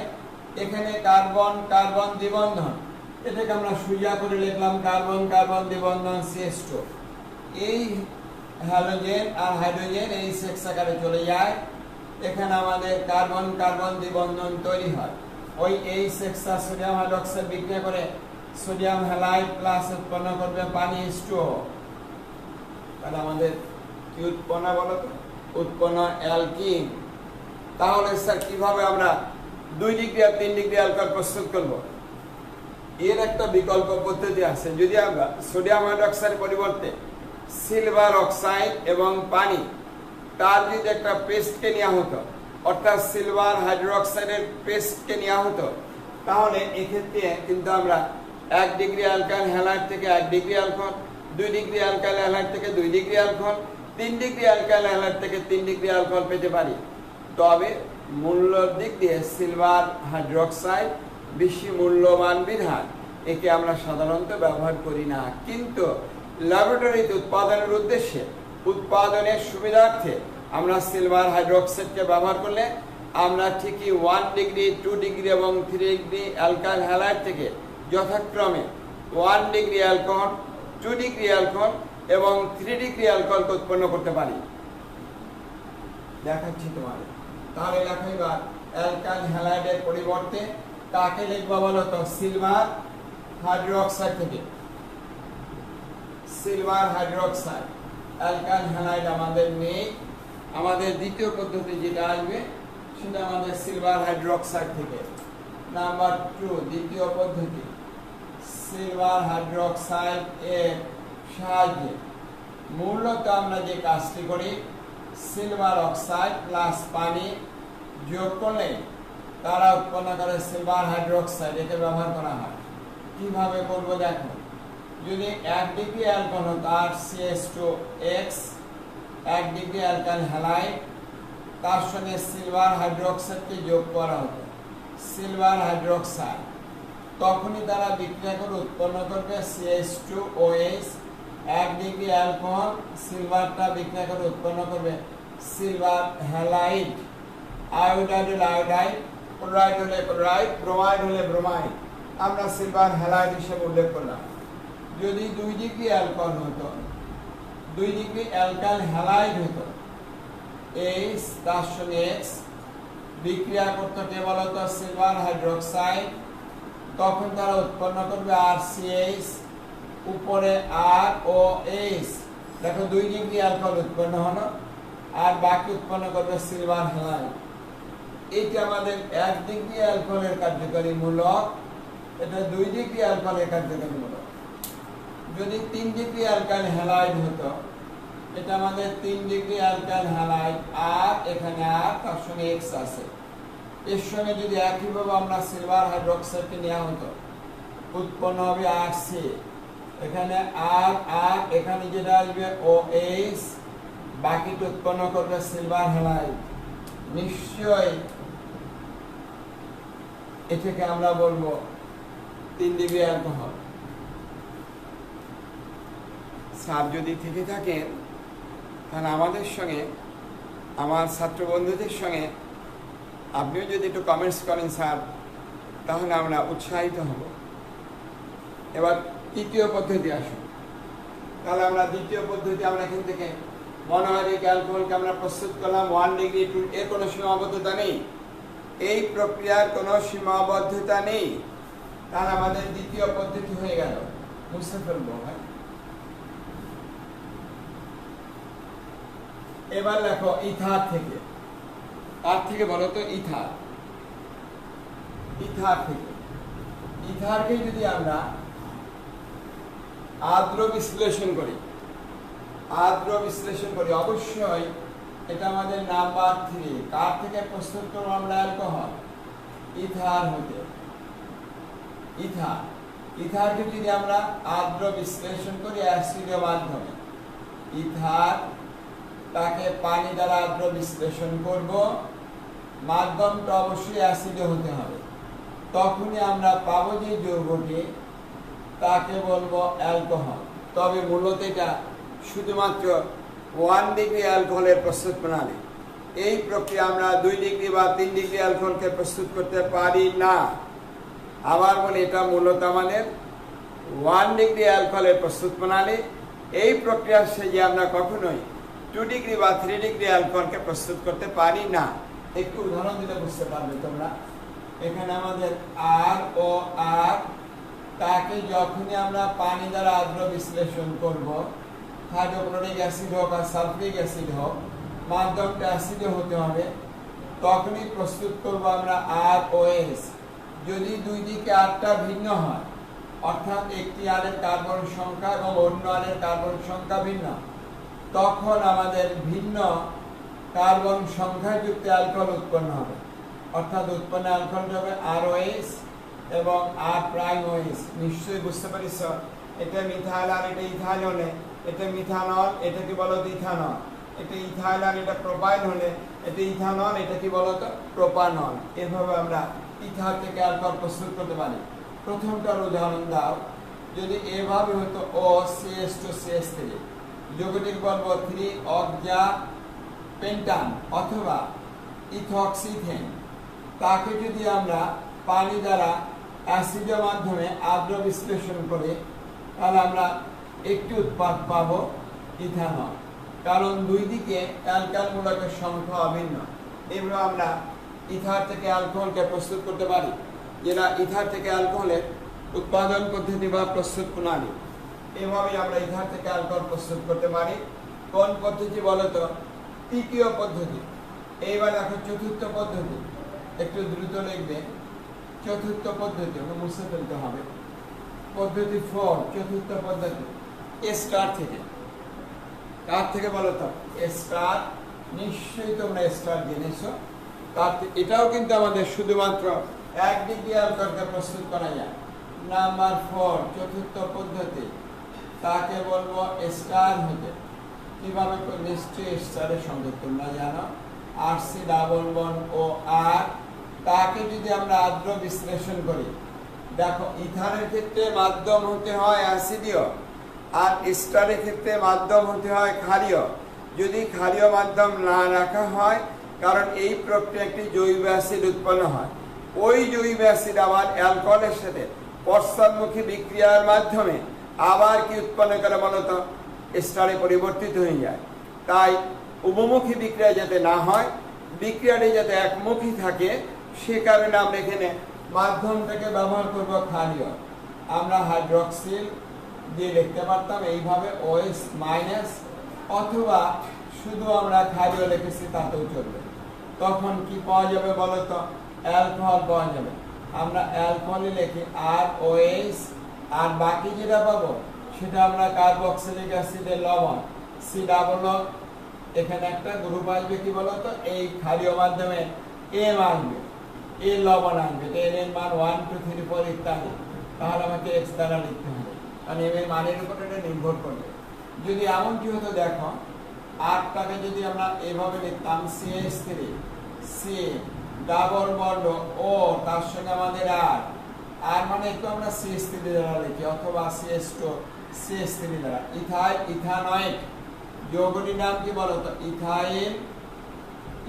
এখানে কার্বন কার্বন দ্বিবন্ধন, এটাকে আমরা সুজা করে লিখলাম কার্বন কার্বন দ্বিবন্ধন CH2। এই হ্যালোজেন আর হাইড্রোজেন H6 আকারে চলে যায়, এখানে আমাদের কার্বন কার্বন দ্বিবন্ধন তৈরি হয়। ওই H6 আর সোডিয়াম হাইড্রোক্সাইড বিক্রিয়া করে সোডিয়াম হ্যালাইড প্লাস উৎপন্ন করবে পানি H2O। তাহলে আমাদের কি উৎপন্ন বলো তো? উৎপন্ন অ্যালকিন। তাহলে স্যার কিভাবে আমরা 2 ডিগ্রি আর 3 ডিগ্রি অ্যালকোহল প্রস্তুত করব? এর একটা বিকল্প পদ্ধতি আছে। যদি আমরা সোডিয়াম হাইড্রোক্সাইডের পরিবর্তে সিলভার অক্সাইড এবং পানি, তার যদি একটা পেস্টকে নেওয়া হতো, অর্থাৎ সিলভার হাইড্রোক্সাইডের পেস্টকে নেওয়া হতো, তাহলে এক্ষেত্রে কিন্তু আমরা 1 ডিগ্রি অ্যালকাইল হ্যালাইড থেকে 1 degree alcohol, 2 degree alkyl halide থেকে 2 degree alcohol, 3 degree alkyl halide থেকে 3 ডিগ্রি অ্যালকোহল পেতে পারি। তবে মূল্যর দিক দিয়ে সিলভার হাইড্রোক্সাইড বেশি মূল্যবান বিধান একে আমরা সাধারণত ব্যবহার করি না। কিন্তু ল্যাবরেটরিতে উৎপাদনের উদ্দেশ্যে, উৎপাদনের সুবিধার্থে আমরা সিলভার হাইড্রোক্সাইডকে ব্যবহার করলে আমরা ঠিকই 1 ডিগ্রি, 2 ডিগ্রি এবং 3 ডিগ্রি অ্যালকাইল হ্যালাইড থেকে যথাক্রমে 1 ডিগ্রি অ্যালকোহল, 2 ডিগ্রি অ্যালকোহল এবং 3 ডিগ্রি অ্যালকোহলকে উৎপন্ন করতে পারি। দেখাচ্ছি তোমার। তাহলে লেখো এবার অ্যালকাইল হ্যালাইডের পরিবর্তে কাকে লিখবো বলো তো? সিলভার হাইড্রোক্সাইড থেকে। সিলভার হাইড্রোক্সাইড অ্যালকাইল হ্যালাইড আমাদের নেই। আমাদের দ্বিতীয় পদ্ধতি যেটা আসবে সেটা আমাদের সিলভার হাইড্রোক্সাইড থেকে। নাম্বার 2, দ্বিতীয় পদ্ধতি, সিলভার হাইড্রোক্সাইড এর সাহায্যে মূলত আমরা যে কাজটি করি, সিলভার অক্সাইড প্লাস পানি যোগ করলে তারা উৎপন্ন করে সিলভার হাইড্রোক্সাইড, একে ব্যবহার করা হয়। কিভাবে করবো দেখো, যদি 1 ডিগ্রি অ্যালকোহল তার CH2X, 1 ডিগ্রি অ্যালকাইল হ্যালাইড, তার সঙ্গে সিলভার হাইড্রোক্সাইডকে যোগ করা হতো, সিলভার হাইড্রোক্সাইড, তখনই তারা বিক্রিয়া করে উৎপন্ন করবে CH2OH। 1 ডিগ্রি অ্যালকোহল, সিলভারটা বিক্রিয়া করে উৎপন্ন করবে সিলভার হ্যালাইড। আয়োডাইড হলে আয়োডাইড, ক্লোরাইড হলে ক্লোরাইড, ব্রোমাইড হলে ব্রোমাইড, আমরা সিলভার হ্যালাইড হিসেবে উল্লেখ করলাম। যদি 2 ডিগ্রি অ্যালকোহল হতো, 2 ডিগ্রি অ্যালকাইল হ্যালাইড হতো, H তার সঙ্গে X বিক্রিয়া করতো কে বলতো? সিলভার হাইড্রোক্সাইড, তখন তারা উৎপন্ন করবে RCH, উপরে R ও H। দেখো 2 ডিগ্রি অ্যালকোহল উৎপন্ন হলো, আর বাকি উৎপন্ন করবে সিলভার হ্যালাইড। এইটা আমাদের 1 ডিগ্রি অ্যালকোহলের কার্যকরী মূলক, এটা 2 ডিগ্রি অ্যালকোহলের কার্যকরী মূলক। যদি 3 ডিগ্রি অ্যালকাইল হ্যালাইড হতো, এটা আমাদের 3 ডিগ্রি অ্যালকাইল হ্যালাইড, আর এখানে আর তার সঙ্গে X আছে, এর সঙ্গে যদি একইভাবে আমরা সিলভার হাইড্রোক্সাইডকে নেওয়া হতো, উৎপন্ন হবে RC, এখানে আর আর এখানে যেটা আসবে OH, বাকিটা উৎপন্ন করবে সিলভার হ্যালাইড। নিশ্চয়ই এটাকে আমরা বলবো 3 ডিগ্রি অ্যালকোহল। স্যার যদি থেকে থাকেন তাহলে আমাদের সঙ্গে, আমার ছাত্র বন্ধুদের সঙ্গে আপনিও যদি একটু কমেন্টস করেন স্যার, তাহলে আমরা উৎসাহিত হব। এবার তৃতীয় পদ্ধতি আসুন। তাহলে আমরা দ্বিতীয় পদ্ধতি, আমরা এখান থেকে মনোহারিক অ্যালকোহলকে আমরা প্রস্তুত করলাম 1 ডিগ্রি, এর কোনো সীমাবদ্ধতা নেই, এই প্রক্রিয়ার কোনো সীমাবদ্ধতা নেই। তাহলে আমাদের দ্বিতীয় পদ্ধতি হয়ে গেল। মুছে ফেলবো ভাই। এবার লেখো ইথার থেকে। তার থেকে বলো তো ইথার। ইথার থেকে, ইথারকে যদি আমরা আর্দ্র বিশ্লেষণ করি, আর্দ্র বিশ্লেষণ করি, অবশ্যই এটা আমাদের নাম্বার 3। কার থেকে প্রস্তুত করবো আমরা অ্যালকোহল? ইথার হতে। ইথার, ইথারকে যদি আমরা আর্দ্র বিশ্লেষণ করি অ্যাসিডের মাধ্যমে, ইথার তাকে পানি দ্বারা আদ্র বিশ্লেষণ করব, মাধ্যমটা অবশ্যই অ্যাসিডে হতে হবে, তখনই আমরা পাবো যে যৌগটি, তাকে বলবো অ্যালকোহল। তবে মূলত এটা শুধুমাত্র 1 ডিগ্রি অ্যালকোহলের প্রস্তুত প্রণালী। এই প্রক্রিয়া আমরা 2 ডিগ্রি বা 3 ডিগ্রি অ্যালকোহলকে প্রস্তুত করতে পারি না। আবার বলি, এটা মূলত আমাদের 1 ডিগ্রি অ্যালকোহলের প্রস্তুত প্রণালী। এই প্রক্রিয়ার সাহায্যে আমরা কখনোই 2 ডিগ্রি বা 3 ডিগ্রি অ্যালকোহলকে প্রস্তুত করতে পারি না। একটু উদাহরণ দিলে বুঝতে পারবে তোমরা। এখানে আমাদের আর ও আর, তাকে যখনই আমরা পানি দ্বারা আদ্র বিশ্লেষণ করব, হাইড্রোক্লোরিক অ্যাসিড হোক আর সালফিউরিক অ্যাসিড হোক, মাধ্যমটা অ্যাসিডে হতে হবে, তখনই প্রস্তুত করব আমরা আর ও এস। যদি দুই দিকে আরটা ভিন্ন হয়, অর্থাৎ একটি আরের কার্বন সংখ্যা এবং অন্য আরের কার্বন সংখ্যা ভিন্ন, তখন আমাদের ভিন্ন কার্বন সংখ্যাযুক্ত অ্যালকোহল উৎপন্ন হবে। অর্থাৎ উৎপন্ন অ্যালকোহল হবে ROS এবং R'OS। নিশ্চয়ই বুঝতে পারিস, এটা মিথাইল আর এটা ইথাইল হলে এটা মিথানল, এটা কি বলো ইথানল। এটা ইথাইল আর এটা প্রোপাইল হলে এটা ইথানল, এটা কি বলো তো প্রোপানল। এভাবে আমরা ইথার থেকে অ্যালকোহল প্রস্তুত করতে পারি। প্রথমটার উদাহরণ দাও। যদি এভাবে হতো OCH2CH3, যৌগটির বলবো 3 অক্সা পেন্টান অথবা ইথক্সিথেন, তাকে যদি আমরা পানি দ্বারা অ্যাসিডের মাধ্যমে আদ্র বিশ্লেষণ করে, তাহলে আমরা একটি উৎপাদ পাবো ইথানল। কারণ দুই দিকে অ্যালকাইল মূলকের সংখ্যা অভিন্ন। এভাবে আমরা ইথার থেকে অ্যালকোহলকে প্রস্তুত করতে পারি, যেটা ইথার থেকে অ্যালকোহলের উৎপাদন পদ্ধতি বা প্রস্তুত প্রণালী। এভাবেই আমরা ইথার থেকে অ্যালকোহল প্রস্তুত করতে পারি। কোন পদ্ধতি বলতো? তৃতীয় পদ্ধতি। এইবার দেখো চতুর্থ পদ্ধতি, একটু দ্রুত লিখবে। চতুর্থ পদ্ধতি মুছে ফেলতে হবে। পদ্ধতি 4, চতুর্থ পদ্ধতি স্টার থেকে। কার থেকে বলো তো? স্টার। নিশ্চয়ই তোমরা স্টার জেনেছো। এটাও কিন্তু আমাদের শুধুমাত্র 1 ডিগ্রি অ্যালকোহলকে প্রস্তুত করা যায়। নাম্বার 4, চতুর্থ পদ্ধতি, তাকে বলবো স্টার হতে। কিভাবে? নিশ্চয়ই স্টারের সঙ্গে তোমরা জানো RC ডাবল বন্ড ও আর, তাকে যদি আমরা আদ্র বিশ্লেষণ করি, দেখো ইথানের ক্ষেত্রে মাধ্যম হতে হয় অ্যাসিডীয়, আর স্টারের ক্ষেত্রে মাধ্যম হতে হয় ক্ষারীয়। যদি ক্ষারীয় মাধ্যম না রাখা হয়, কারণ এই প্রক্রিয়া একটি জৈব অ্যাসিড উৎপন্ন হয়, ওই জৈব অ্যাসিড আবার অ্যালকোহলের সাথে পশ্চাৎমুখী বিক্রিয়ার মাধ্যমে আবার কি উৎপন্ন করে বলতো? স্টারে পরিবর্তিত হয়ে যায়। তাই উভমুখী বিক্রিয়া যাতে না হয়, বিক্রিয়াটি যাতে একমুখী থাকে, সে কারণে আমরা এখানে মাধ্যমটাকে ব্যবহার করব ক্ষারীয়। আমরা হাইড্রক্সিল দিয়ে লিখতে পারতাম এইভাবে OH মাইনাস, অথবা শুধু আমরা ক্ষারীয় লিখেছি তাতেও চলবে। তখন কি পাওয়া যাবে বলতো? অ্যালকোহল পাওয়া যাবে। আমরা অ্যালকোহলে লিখি ROH, আর বাকি যেটা পাবো সেটা আমরা কার্বক্সিলিক অ্যাসিডের লবণ C ডাবল, এখানে একটা গ্রুপ আসবে কি বলতো? এই ক্ষারীয় মাধ্যমে M আসবে, এ লবণ আসবে, এর মান 1 2 3 4 ইত্যাদি। তাহলে আমাকে X দ্বারা লিখতে হবে, কারণ M এর মানের উপর এটা নির্ভর করবে। যদি এমন কি হতো, দেখো আরটাকে যদি আমরা এভাবে লিখতাম CH3, C ডাবল বন্ড ও, তার সঙ্গে আমাদের আর মানে একটু আমরা CH3 দ্বারা লিখি, অথবা CH2 CH3 দ্বারা। ইথাইল ইথানয়েট, যৌগটির নাম কি বলতো? Ethyl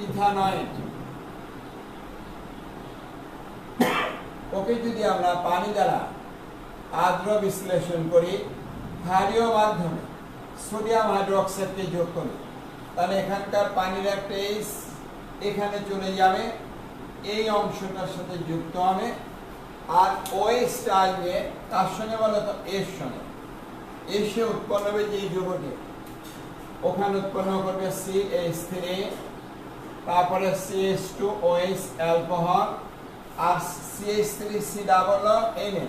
ethanoate. ওকে যদি আমরা পানি দ্বারা আদ্র বিশ্লেষণ করি, ক্ষারীয় মাধ্যমে সোডিয়াম হাইড্রোক্সাইডকে যোগ করি, তাহলে এখানকার পানির একটা H এখানে চলে যাবে, এই অংশটার সাথে যুক্ত হবে, আর OH আসবে তার সঙ্গে বলতো এর সঙ্গে। এসে উৎপন্ন হবে যে যৌগটি, ওখানে উৎপন্ন করবে CH3, তারপরে CH2OH অ্যালকোহল, আর CH3C ডাবল Na,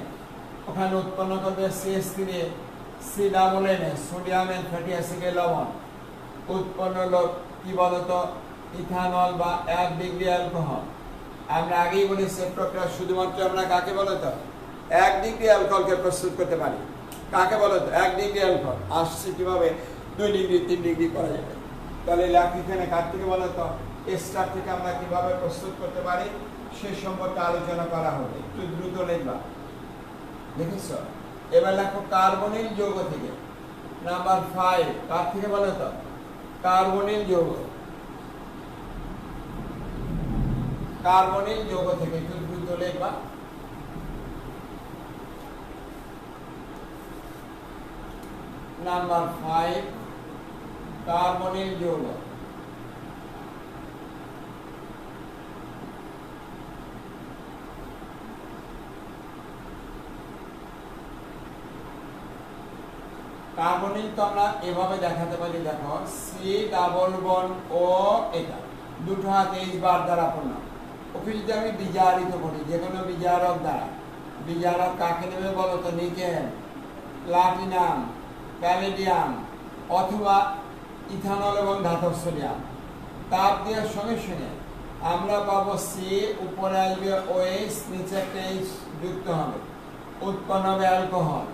ওখানে উৎপন্ন করবে CH3C double Na sodium fatty অ্যাসিডের লবণ। উৎপন্ন হলো কি বলতো? ইথানল বা 1 ডিগ্রি অ্যালকোহল। আমরা আগেই বলেছি প্রক্রিয়া শুধুমাত্র আমরা কাকে বলতো? 1 ডিগ্রি অ্যালকোহলকে প্রস্তুত করতে পারি। কাকে বলতো? 1 ডিগ্রি অ্যালকোহল। আসছে কিভাবে 2 ডিগ্রি 3 ডিগ্রি করা যাবে। তাহলে লেখ এখানে কার থেকে বলো তো এস্টার থেকে আমরা কিভাবে প্রস্তুত করতে পারি সে সম্পর্কে আলোচনা করা হবে। একটু দ্রুত লিখবা, দেখেছ? এবার লেখো কার্বনিল যৌগ থেকে। নাম্বার 5 কার থেকে বলো তো? কার্বনিল যৌগ। কার্বনিল যৌগ থেকে একটু দ্রুত লিখবা। নাম্বার 5 কার্বনিল যৌগ। কার্বনিল তো আমরা এভাবে দেখাতে পারি, দেখো সি ডাবল বন্ড ও এটা দুটো হাত এইচ বার দ্বারা পূর্ণ। ওকে যদি আমি বিজারিত করি যে কোনো বিজারক দ্বারা, বিজারক কাকে নেবে বলো তো? নিকেল, প্লাটিনাম, প্যালেডিয়াম অথবা ইথানল এবং ধাতব সোডিয়াম। তাপ দেওয়ার সঙ্গে সঙ্গে আমরা পাবো সি, উপরে আসবে ওএইচ, নিচে একটা এইচ যুক্ত হবে, উৎপন্ন হবে অ্যালকোহল।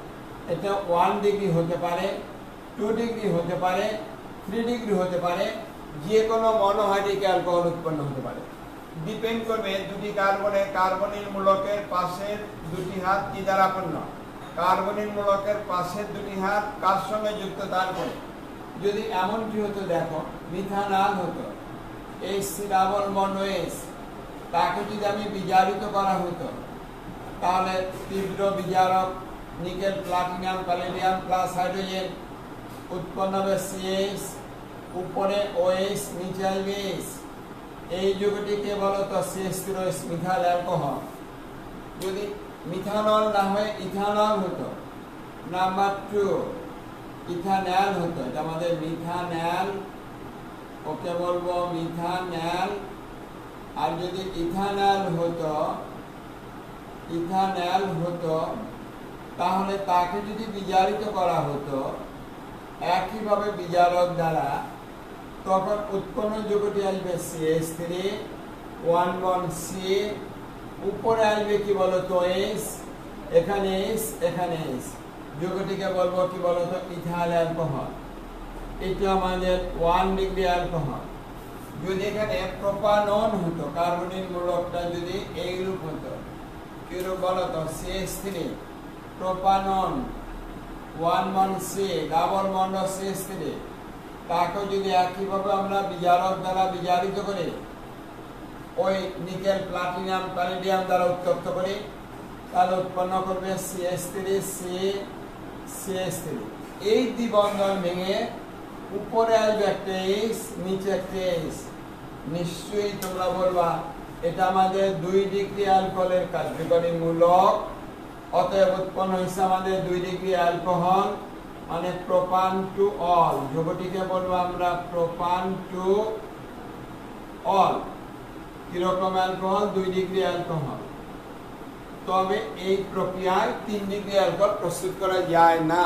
এটা 1 ডিগ্রি হতে পারে, 2 ডিগ্রি হতে পারে, 3 ডিগ্রি হতে পারে, যে কোনো মনোহাইড্রিক অ্যালকোহল উৎপন্ন হতে পারে। ডিপেন্ড করবে দুটি কার্বনিল মূলকের পাশের দুটি হাত কি দ্বারা পূর্ণ। কার্বনিল মূলকের পাশের দুটি হাত কার সঙ্গে যুক্ত তার করে। যদি এমনটি হতো, দেখো মিথানল হতো, H C double bond OH, তাকে যদি আমি বিজারিত করা হতো তাহলে তীব্র বিজারক nickel, platinum, palladium plus hydrogen উৎপন্ন হবে সিএইচ, উপরে ওএইচ, নিচে আসবে এইচ। এই যৌগটিকে বলো তো CH3OH, মিথাইল অ্যালকোহল। যদি মিথানল না হয়ে ইথানল হতো, নাম্বার 2 ইথানল হতো, এটা আমাদের মিথানল, ওকে বলবো মিথানল। আর যদি ইথানল হতো তাহলে তাকে যদি বিজারিত করা হতো একইভাবে বিজারক দ্বারা, তখন উৎপন্ন যৌগটি আসবে CH3, 1 বন্ড C, উপরে আসবে কি বলতো H, এখানে H, এখানে H। যৌগটিকে বলবো কি বলতো? Ethyl alcohol. এটা আমাদের 1 ডিগ্রি অ্যালকোহল। যদি এখানে প্রোপানন হতো, কার্বনিল মূলকটা যদি এইরূপ হতো, কিরূপ বলতো? CH3 propanone, 1 bond C, double bond CH3, তাকে যদি একইভাবে আমরা বিজারক দ্বারা বিজারিত করি, ওই নিকেল, প্লাটিনাম, প্যালেডিয়াম দ্বারা উত্তপ্ত করি, তাহলে উৎপন্ন করবে CH3C, CH3। এই দ্বিবন্ধন ভেঙে উপরে আসবে একটা H, নিচে একটা H। নিশ্চয়ই তোমরা বলবা এটা আমাদের 2 ডিগ্রি অ্যালকোহলের কার্যকরী মূলক, অতএব উৎপন্ন হয়েছে আমাদের 2 ডিগ্রি অ্যালকোহল, মানে প্রোপান টু অল। যৌগটিকে বলবো আমরা প্রোপান টু অল। কিরকম অ্যালকোহল? 2 degree alcohol. তবে এই প্রক্রিয়ায় 3 ডিগ্রি অ্যালকোহল প্রস্তুত করা যায় না।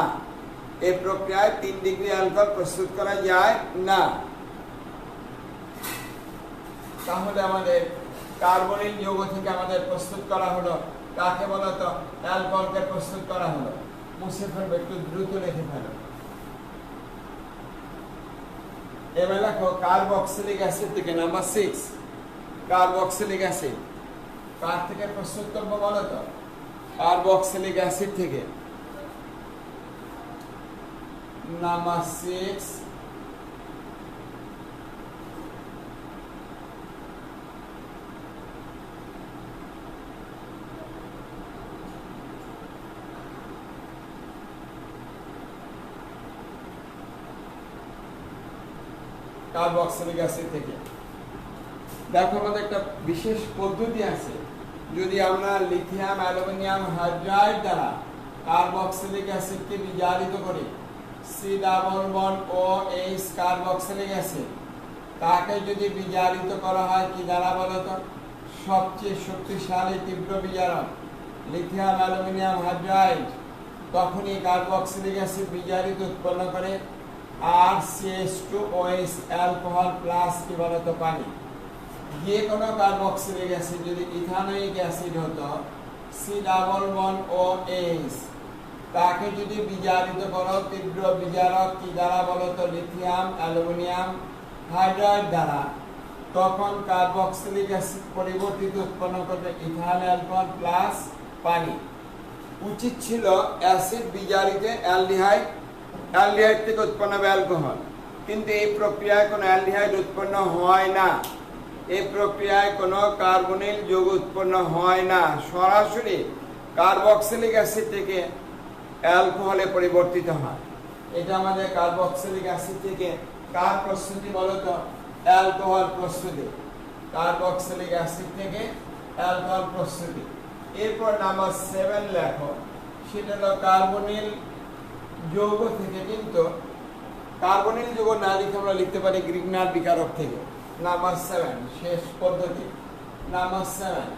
এই প্রক্রিয়ায় 3 ডিগ্রি অ্যালকোহল প্রস্তুত করা যায় না। তাহলে আমাদের কার্বনিল যৌগ থেকে আমাদের প্রস্তুত করা হলো কাকে বলো তো? অ্যালকোহলকে প্রস্তুত করা হলো। মুছে ফেলবে, একটু দ্রুত লিখে ফেলো। এবার লেখো কার্বক্সিলিক অ্যাসিড থেকে। নাম্বার 6 কার্বক্সিলিক অ্যাসিড কার থেকে প্রস্তুত করবো বলো তো? কার্বক্সিলিক অ্যাসিড থেকে। নাম্বার 6 কার্বক্সিলিক অ্যাসিড থেকে। দেখো আমাদের একটা বিশেষ পদ্ধতি আছে। যদি আমরা লিথিয়াম অ্যালুমিনিয়াম হাইড্রাইড দ্বারা কার্বক্সিলিক অ্যাসিডকে বিজারিত করি, C double bond O H carboxylic acid, তাকে যদি বিজারিত করা হয় কি দ্বারা বলতো? সবচেয়ে শক্তিশালী তীব্র বিজারক লিথিয়াম অ্যালুমিনিয়াম হাইড্রাইড, তখনই কার্বক্সিলিক অ্যাসিড বিজারিত উৎপন্ন করে। আর CH2OH অ্যালকোহল প্লাস কি বলতো? পানি। যে কোনো কার্বক্সিলিক অ্যাসিড যদি ইথানোয়িক অ্যাসিড হতো, C double bond O H, তাকে যদি বিজারিত করো তীব্র বিজারক কি দ্বারা বলতো? লিথিয়াম অ্যালুমিনিয়াম হাইড্রাইড দ্বারা, তখন কার্বক্সিলিক অ্যাসিড পরিবর্তিত উৎপন্ন করবে ইথাইল অ্যালকোহল প্লাস পানি। উচিত ছিল অ্যাসিড বিজারিতে অ্যালডিহাইড, অ্যালডিহাইড থেকে উৎপন্ন হবে অ্যালকোহল, কিন্তু এই প্রক্রিয়ায় কোনো অ্যালডিহাইড উৎপন্ন হয় না, এই প্রক্রিয়ায় কোনো কার্বনিল যৌগ উৎপন্ন হয় না, সরাসরি কার্বক্সিলিক অ্যাসিড থেকে অ্যালকোহলে পরিবর্তিত হয়। এটা আমাদের কার্বক্সিলিক অ্যাসিড থেকে কার প্রস্তুতি বলতো? অ্যালকোহল প্রস্তুতি। কার্বক্সিলিক অ্যাসিড থেকে অ্যালকোহল প্রস্তুতি। এরপর নাম্বার 7 লেখো, সেটা হলো কার্বনিল যৌগ থেকে, কিন্তু কার্বনিল যৌগ না লিখে আমরা লিখতে পারি গ্রিগনার বিকারক থেকে। নাম্বার 7 শেষ পদ্ধতি, নাম্বার 7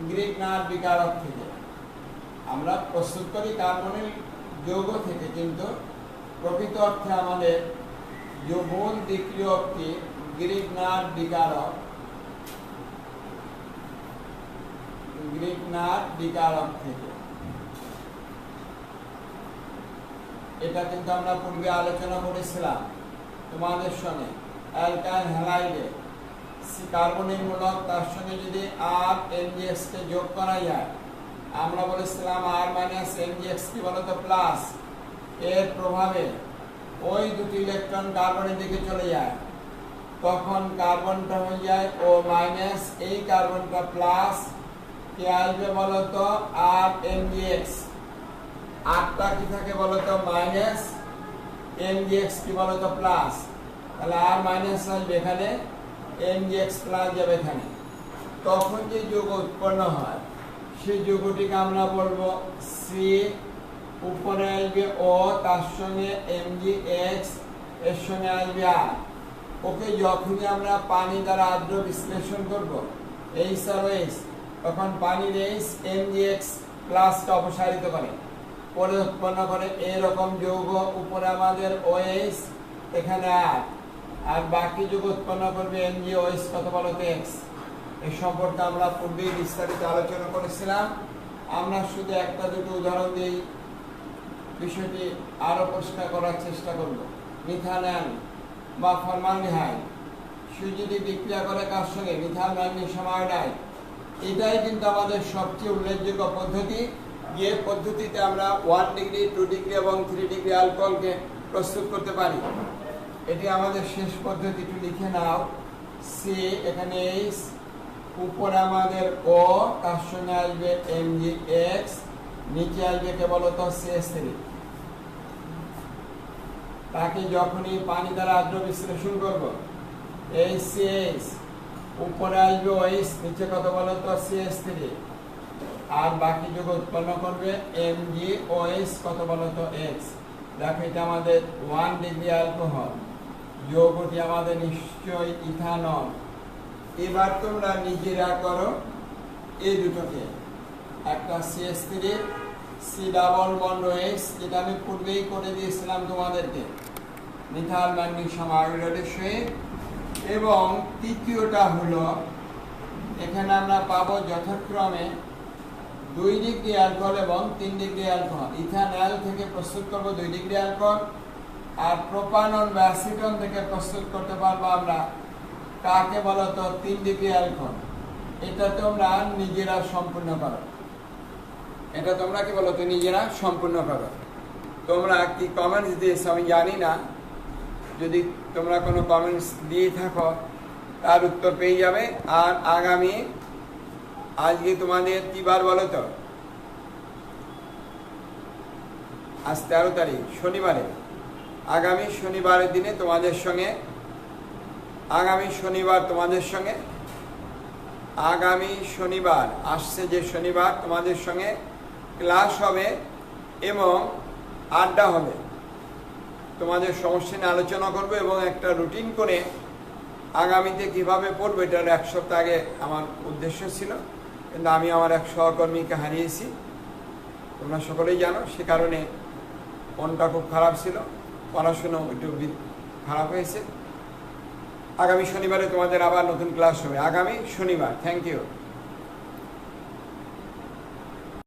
গ্রিগনার বিকারক থেকে আমরা প্রস্তুত করি কার্বনিল যৌগ থেকে, কিন্তু প্রকৃত অর্থে আমাদের যৌবন বিক্রিয়কটি গ্রিগনার বিকারক, গ্রিগনার বিকারক থেকে। এটা কিন্তু আমরা পূর্বে আলোচনা করেছিলাম তোমাদের সঙ্গে। অ্যালকাইল হ্যালাইডে কার্বনিল মূলক, তার সঙ্গে যদি আর NGX কে যোগ করা যায়, আমরা বলেছিলাম আর মাইনাস NGX কি বলতো? প্লাস। এর প্রভাবে ওই দুটি ইলেকট্রন কার্বনের দিকে চলে যায়, তখন কার্বনটা হয়ে যায় ও মাইনাস, এই কার্বনটা প্লাস, কে আসবে বলতো? আর NGX। আরটা কি থাকে বলতো? মাইনাস, NGX কি বলতো? প্লাস। তাহলে আর মাইনাস আসবে এখানে, NGX প্লাস যাবে এখানে। তখন যে যৌগ উৎপন্ন হয় সেই যৌগটিকে আমরা বলবো সি, উপরে আসবে ও, তার সঙ্গে MgX, এর সঙ্গে আসবে আর। ওকে যখনই আমরা পানি দ্বারা আর্দ্র বিশ্লেষণ করব HROH, তখন পানির H MgX প্লাসটা অপসারিত করে, পরে উৎপন্ন করে এরকম যৌগ। উপরে আমাদের OH, এখানে আর বাকি যৌগ উৎপন্ন করবে NgOH, কত বলতো? X। এই সম্পর্কে আমরা পূর্বেই বিস্তারিত আলোচনা করেছিলাম। আমরা শুধু একটা দুটো উদাহরণ দিই, বিষয়টি আরো পরিষ্কার করার চেষ্টা করব। মিথানল বা ফর্মালডিহাইড সে যদি বিক্রিয়া করে কার সঙ্গে? Methyl magnesium iodide. এটাই কিন্তু আমাদের সবচেয়ে উল্লেখযোগ্য পদ্ধতি, যে পদ্ধতিতে আমরা 1 ডিগ্রি, 2 ডিগ্রি এবং 3 ডিগ্রি অ্যালকোহলকে প্রস্তুত করতে পারি। এটি আমাদের শেষ পদ্ধতি, একটু লিখে নাও। সি, এখানে H, উপরে আমাদের ও, তার সঙ্গে আসবে MgX, নিচে আসবে কে বলতো? CH3। তাকে যখনই পানি দ্বারা আর্দ্র বিশ্লেষণ করব, HCH, উপরে আসবে OH, নিচে কত বলতো? CH3, আর বাকি যৌগ উৎপন্ন করবে MgOH, কত বলতো? X। দেখো এটা আমাদের 1 ডিগ্রি অ্যালকোহল, যৌগটি আমাদের নিশ্চয়ই ইথানল। এবার তোমরা নিজেরা করো এই দুটোকে, একটা CH3 C double bond OH, যেটা আমি পূর্বেই করে দিয়েছিলাম তোমাদেরকে মিথাইল ম্যাগনেসিয়াম আয়োডাইডের সহিত। এবং তৃতীয়টা হলো, এখানে আমরা পাবো যথাক্রমে 2 ডিগ্রি অ্যালকোহল এবং 3 ডিগ্রি অ্যালকোহল। ইথানল থেকে প্রস্তুত করব 2 ডিগ্রি অ্যালকোহল, আর প্রোপানল বা অ্যাসিটন থেকে প্রস্তুত করতে পারবো আমরা কাকে বলতো? 3 ডিগ্রি অ্যালকোহল। এটা তোমরা নিজেরা সম্পূর্ণ করো, এটা তোমরা কি বলতো? নিজেরা সম্পূর্ণ করো। তোমরা কি কমেন্টস দিয়েছো আমি জানি না, যদি তোমরা কোনো কমেন্টস দিয়ে থাকো তার উত্তর পেয়ে যাবে। আর আগামী, আজকে তোমাদের কি বার বলো তো? আজ 13 তারিখ, শনিবারে। আগামী শনিবারের দিনে তোমাদের সঙ্গে, আগামী শনিবার তোমাদের সঙ্গে, আগামী শনিবার আসছে যে শনিবার তোমাদের সঙ্গে ক্লাস হবে এবং আড্ডা হবে। তোমাদের সমস্যা নিয়ে আলোচনা করবো এবং একটা রুটিন করে আগামীতে কিভাবে পড়বো, এটার 1 সপ্তাহ আগে আমার উদ্দেশ্য ছিল, কিন্তু আমি আমার এক সহকর্মীকে হারিয়েছি, তোমরা সকলেই জানো। সে কারণে মনটা খুব খারাপ ছিল, পড়াশুনো একটু খারাপ হয়েছে। আগামী শনিবারে তোমাদের আবার নতুন ক্লাস হবে, আগামী শনিবার। Thank you.